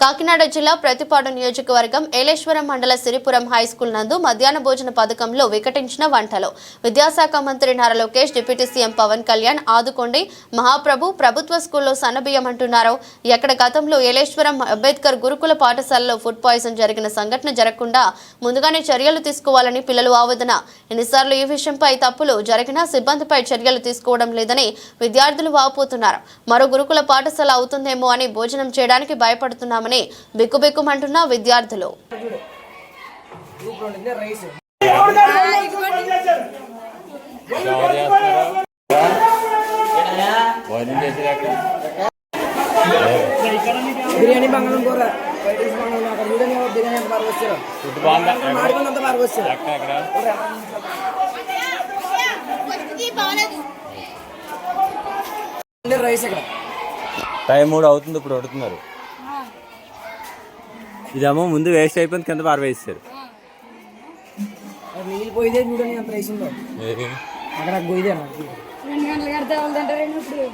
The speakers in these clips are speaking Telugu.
కాకినాడ జిల్లా ప్రతిపాడు నియోజకవర్గం ఏలేశ్వరం మండల సిరిపురం హైస్కూల్ నందు మధ్యాహ్న భోజన పథకంలో వికటించిన వంటలు విద్యాశాఖ మంత్రి నారా లోకేష్ డిప్యూటీ సీఎం పవన్ కళ్యాణ్ ఆదుకోండి మహాప్రభు ప్రభుత్వ స్కూల్లో సన్నబియ్యం అంటున్నారు. ఎక్కడ గతంలో ఏలేశ్వరం అంబేద్కర్ గురుకుల పాఠశాలలో ఫుడ్ పాయిజన్ జరిగిన సంఘటన జరగకుండా ముందుగానే చర్యలు తీసుకోవాలని పిల్లలు ఆవేదన. ఎన్నిసార్లు ఈ విషయంపై తప్పులు జరిగినా సిబ్బందిపై చర్యలు తీసుకోవడం లేదని విద్యార్థులు వాపోతున్నారు. మరో గురుకుల పాఠశాల అవుతుందేమో అని భోజనం చేయడానికి భయపడుతున్నామని బిక్కుబిక్కుమంటున్న విద్యార్థులు. బిర్యానీ బంగాళం కూర బిర్యానీ ఎంత బాగా వచ్చారు మాడుకున్నంత బాగా వచ్చారు. రైస్ ఇక్కడ టైం 3 అవుతుంది, ఇప్పుడు అడుగుతున్నారు. ఇదేమో ముందు వేస్ట్ అయిపోయింది, కింద పారవేస్తారు. నీళ్ళు పోయిదే చూడండి ఎంత రైస్ ఉందో అక్కడ పోయిదే 2 గంటలు కడితే వాళ్ళంటారండి. ఇప్పుడు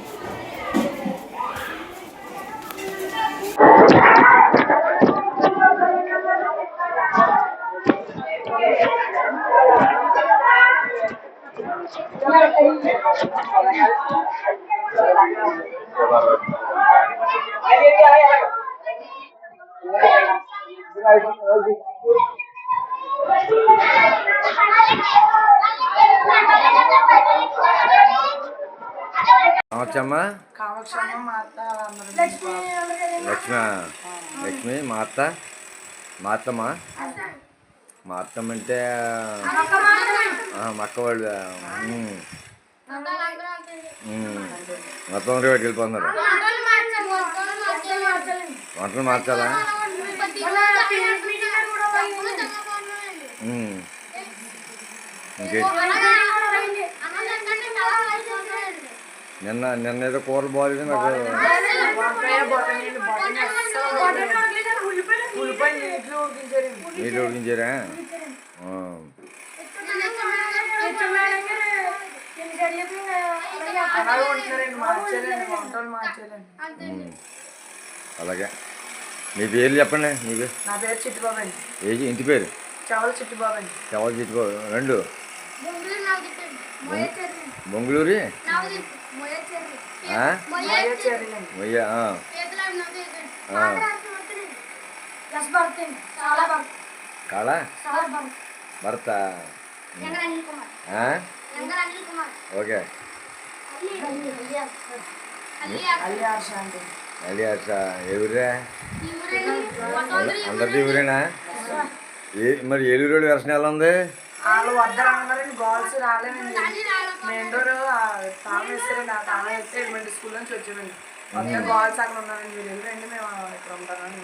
లక్ష్మి మాతమ్మ అంటే మక్క వాళ్ళు మొత్తం రేటు వెళ్ళిపోతున్నారు. వంటలు మార్చాలా? నిన్న ఏదో కూరలు బాగాలేదు నాకు. నీళ్ళు ఉడికించారా? అలాగే. మీ పేరు చెప్పండి. మీకు నా పేరు చిట్టుబాబు అండి. ఏది ఇంటి పేరు? చవల చిట్టుబాబు అండి. చవల చిట్టుబాబు. 2 బొంగుళూరి కాళ భర్త. ఓకే. అలి హర్ష ఎవరా? అందరిది ఊరేనా? మరి ఏలూరు వెర్షన్ ఎలా ఉంది? వాళ్ళు వద్దరన్నారండి. గర్ల్స్ రాలేదండి. మెయిన్ డోర్ తాళం వేస్తారండి. ఆ తాళం వేస్తే ఎలిమెంటరీ స్కూల్ నుంచి వచ్చామండి. గర్ల్స్ అక్కడ ఉన్నారండి. మీరు వెళ్ళండి, మేము ఇక్కడ ఉంటామని.